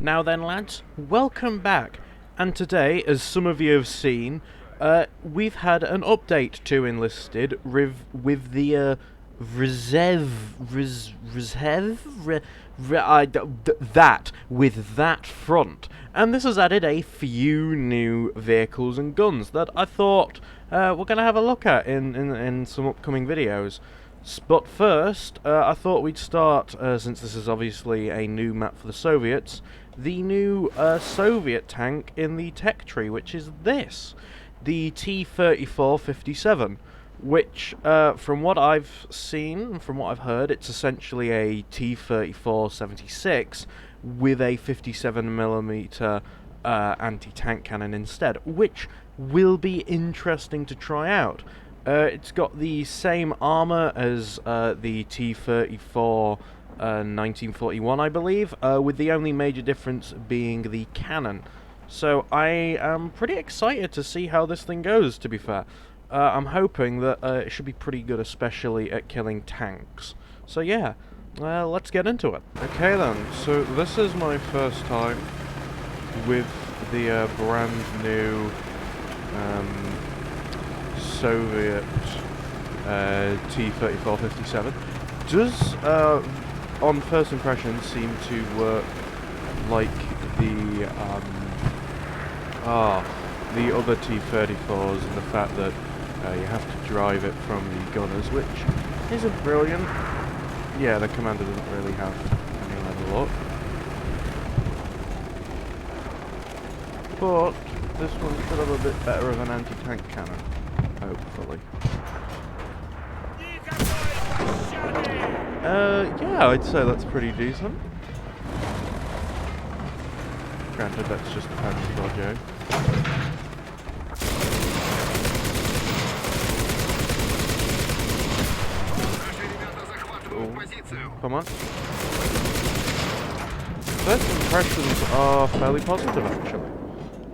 Now then, lads, welcome back. And today, as some of you have seen, we've had an update to Enlisted with the with that front. And this has added a few new vehicles and guns that I thought we're going to have a look at in some upcoming videos. But first, I thought we'd start, since this is obviously a new map for the Soviets, the new Soviet tank in the tech tree, which is this, the T-34-57, which, from what I've seen, from what I've heard, it's essentially a T-34-76 with a 57mm anti-tank cannon instead, which will be interesting to try out. It's got the same armor as the T-34 1941, I believe, with the only major difference being the cannon. So I am pretty excited to see how this thing goes, to be fair. I'm hoping that it should be pretty good, especially at killing tanks. So yeah, let's get into it. Okay then, so this is my first time with the brand new Soviet T-34-57. Does, on first impression, seem to work like the other T-34s, in the fact that you have to drive it from the gunners, which isn't brilliant. Yeah, the commander doesn't really have any level up. But this one should have a bit better of an anti-tank cannon, hopefully. Yeah, I'd say that's pretty decent. Granted, that's just a fancy dodge. Come on. First impressions are fairly positive, actually.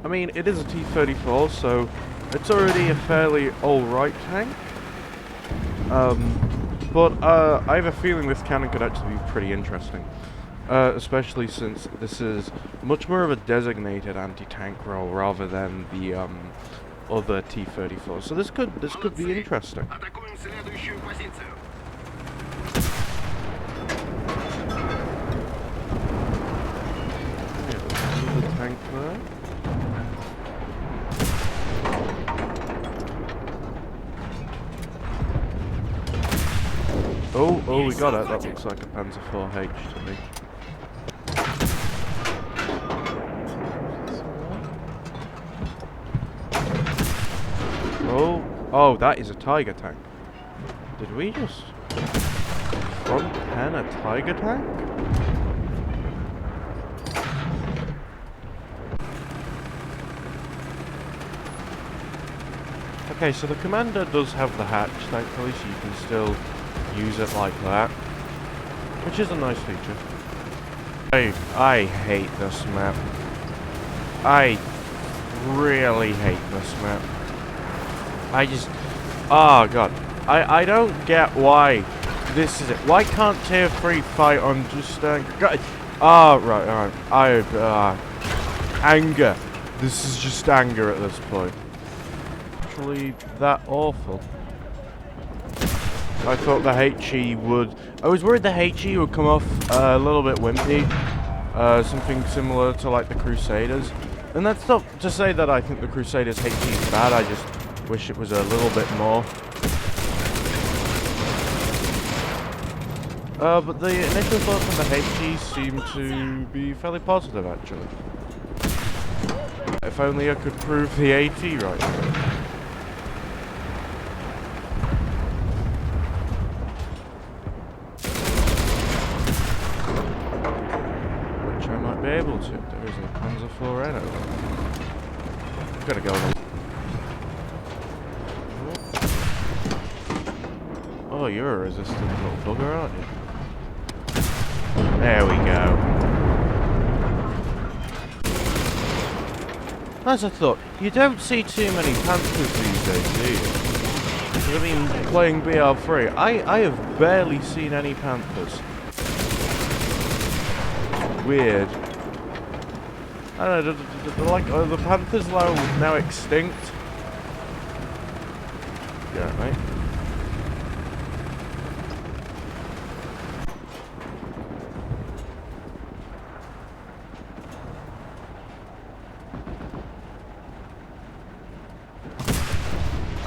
I mean, it is a T-34, so it's already a fairly alright tank. But I have a feeling this cannon could actually be pretty interesting. Especially since this is much more of a designated anti-tank role rather than the other T-34. So this could be interesting. Yeah, the tank there. Oh, we got it. That looks like a Panzer IV-H to me. Oh, that is a Tiger tank. Did we just front pen a Tiger tank? Okay, so the commander does have the hatch, thankfully, so you can still use it like that, which is a nice feature. I hate this map. I really hate this map. Oh god, I don't get why this is it. Why can't tier 3 fight on just right, alright. Anger. This is just anger at this point. Actually, that awful. I thought the HE would... I was worried the HE would come off a little bit wimpy. Something similar to like the Crusaders. And that's not to say that I think the Crusaders HE is bad, I just wish it was a little bit more. But the initial thoughts on the HE seem to be fairly positive, actually. If only I could prove the AT right now. Able to. There is a Panzer IV over. I'm gonna go on a... Oh, you're a resistant little bugger, aren't you? There we go. As I thought, you don't see too many Panthers these days, do you? I mean, playing BR3, I have barely seen any Panthers. Weird. I don't know, like, the Panthers are now extinct. Yeah, mate.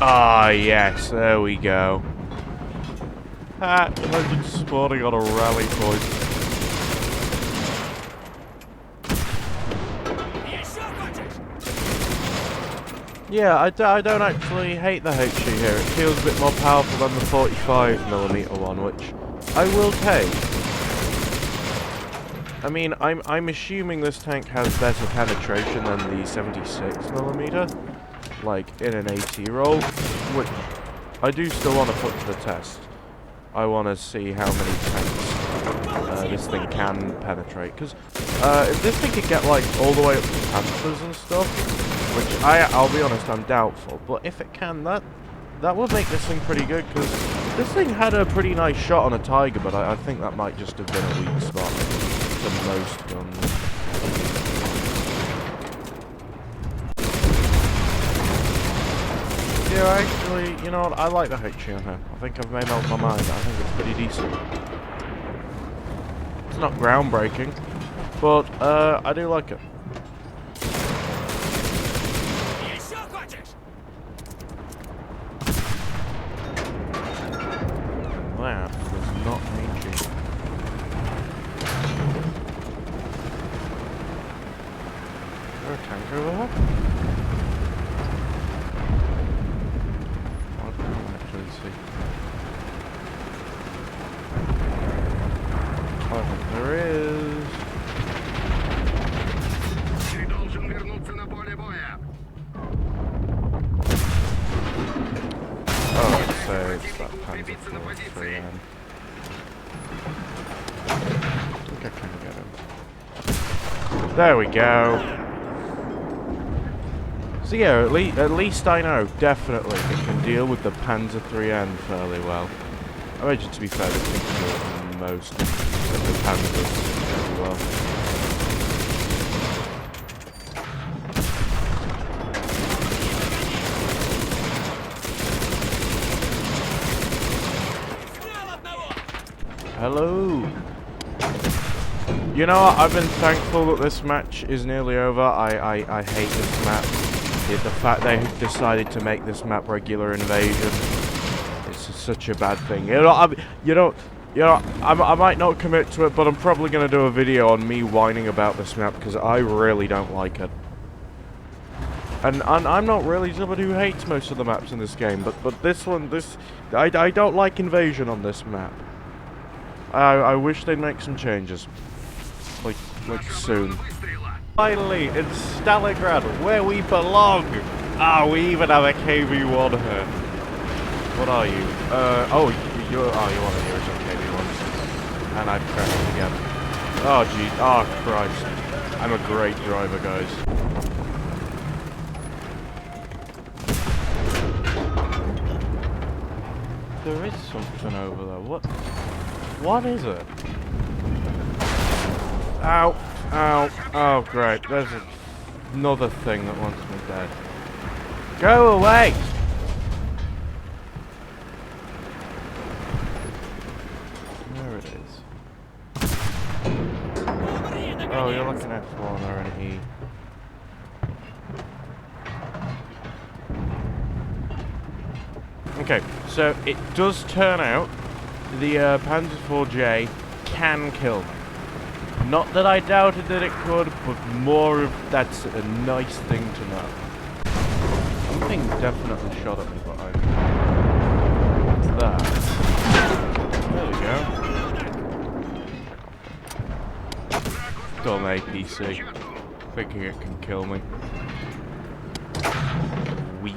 Ah, yes, there we go. Ah, imagine spawning on a rally point. Yeah, I don't actually hate the HE here. It feels a bit more powerful than the 45mm one, which I will take. I mean, I'm assuming this tank has better penetration than the 76mm, like in an AT roll, which I do still want to put to the test. I want to see how many tanks this thing can penetrate, because if this thing could get like all the way up to Panthers and stuff, which I'll be honest, I'm doubtful, but if it can, that would make this thing pretty good, because this thing had a pretty nice shot on a Tiger, but I think that might just have been a weak spot to most guns. Yeah, actually, you know what, I like the HE on her. I think I've made up my mind. I think it's pretty decent. It's not groundbreaking, but I do like it. That was not HE. Is there a tank over there? I think there is. Oh, so it's that Panzer 43M. I think I can get him. There we go. So yeah, at least I know, definitely, it can deal with the Panzer 3N fairly well. I imagine, to be fair, this thing can deal with most of the Panzers fairly well. Hello! You know what, I've been thankful that this match is nearly over. I hate this map. The fact they decided to make this map regular invasion, it's such a bad thing. I might not commit to it, but I'm probably going to do a video on me whining about this map, because I really don't like it. And I'm not really somebody who hates most of the maps in this game, but this one, I don't like invasion on this map. I wish they'd make some changes, like soon. Finally, in Stalingrad, where we belong! Ah, we even have a KV-1 here. What are you? You're one of the original KV-1s. And I've crashed again. Oh, gee. Oh, Christ. I'm a great driver, guys. There is something over there. What is it? Ow. Ow. Oh, great. There's another thing that wants me dead. Go away! There it is. Oh, you're looking at F1 or an E. Okay, so it does turn out the Panzer IV-J can kill me. Not that I doubted that it could, but more of that's a nice thing to know. Something definitely shot at me, but what's that? There we go. Dumb APC. Thinking it can kill me. Weak.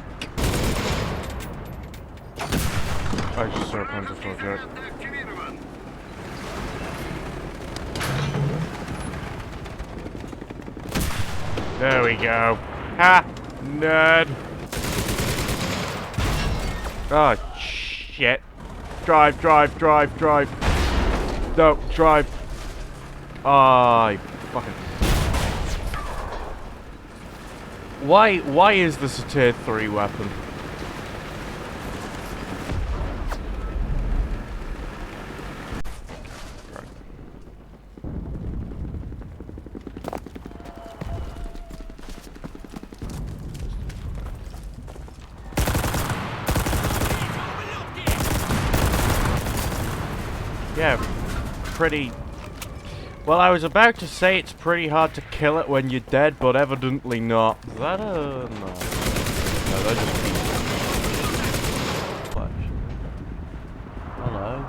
I just saw a Panzer IV-J. There we go. Ha! Nerd! Oh, shit. Drive. No, drive. Oh, fucking... Why is this a tier 3 weapon? Yeah, pretty... Well, I was about to say it's pretty hard to kill it when you're dead, but evidently not. Is that a... no. No, they're just people. What? Hello?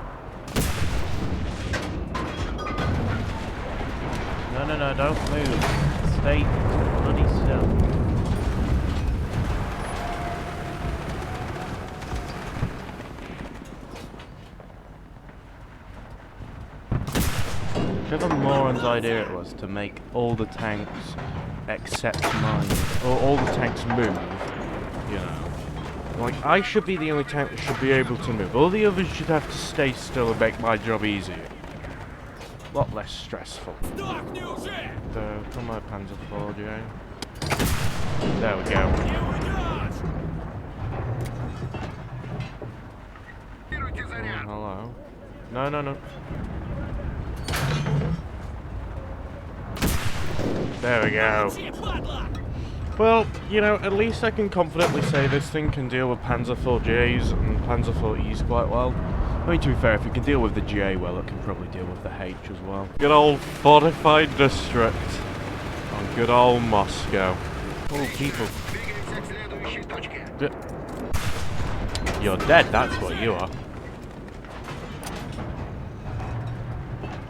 No, don't move. Stay bloody still. Whichever moron's idea it was to make all the tanks except mine, or all the tanks move, you know. Like, I should be the only tank that should be able to move. All the others should have to stay still and make my job easier. A lot less stressful. Come on, Panzer IV, there we go. Hello. No. There we go. Well, you know, at least I can confidently say this thing can deal with Panzer IVs and Panzer IVs quite well. I mean, to be fair, if it can deal with the GA well, it can probably deal with the H as well. Good old fortified district on good old Moscow. Oh, people. You're dead, that's what you are.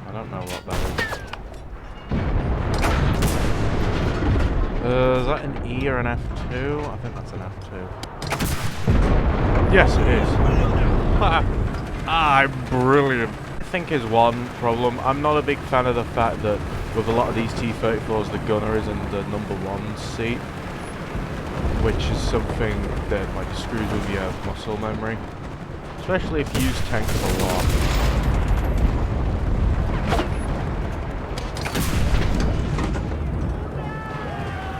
I don't know what that is. Is that an E or an F2? I think that's an F2. Yes, it is. I'm brilliant. I think is one problem. I'm not a big fan of the fact that with a lot of these T-34s, the gunner is in the #1 seat, which is something that like screws with your muscle memory, especially if you use tanks a lot.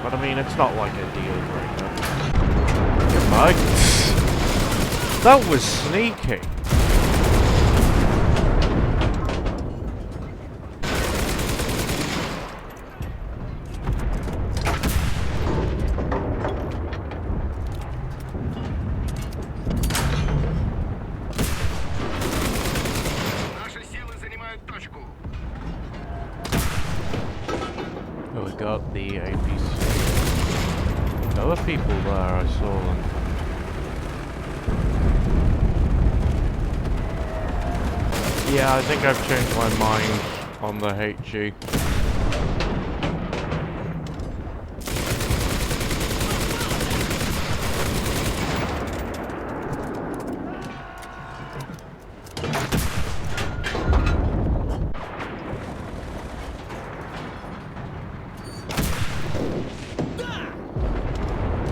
But I mean, it's not like a deal breaker. Goodbye. That was sneaky. Oh, we got the APC. There were people there, I saw them. Yeah, I think I've changed my mind on the HE.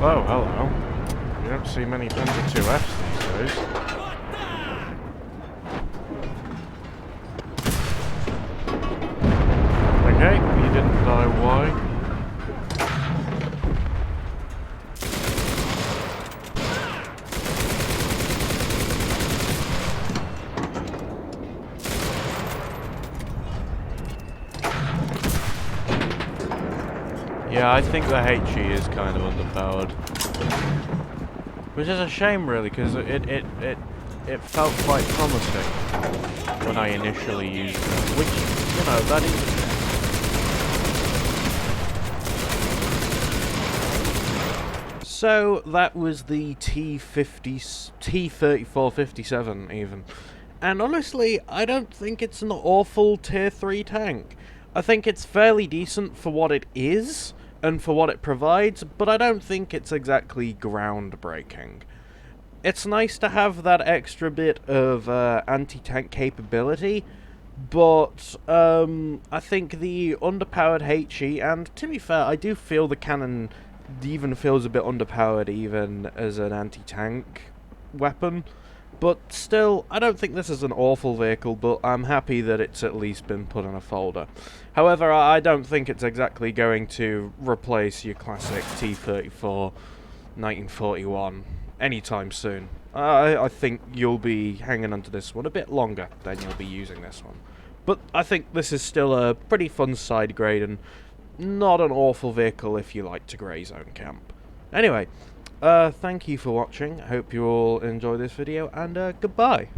Oh, hello. You don't see many Panzer IIFs these days. Okay, you didn't die, why? Yeah, I think the HE is kind of underpowered. Which is a shame, really, because it felt quite promising when I initially used it. Which, you know, that is... So, that was the T-34-57, even. And honestly, I don't think it's an awful tier 3 tank. I think it's fairly decent for what it is, and for what it provides, but I don't think it's exactly groundbreaking. It's nice to have that extra bit of anti-tank capability, but I think the underpowered HE, and to be fair, I do feel the cannon even feels a bit underpowered even as an anti-tank weapon. But still, I don't think this is an awful vehicle, but I'm happy that it's at least been put in a folder. However, I don't think it's exactly going to replace your classic T-34 1941 anytime soon. I think you'll be hanging onto this one a bit longer than you'll be using this one. But I think this is still a pretty fun side grade and not an awful vehicle if you like to grey zone camp. Anyway, thank you for watching. I hope you all enjoy this video, and goodbye.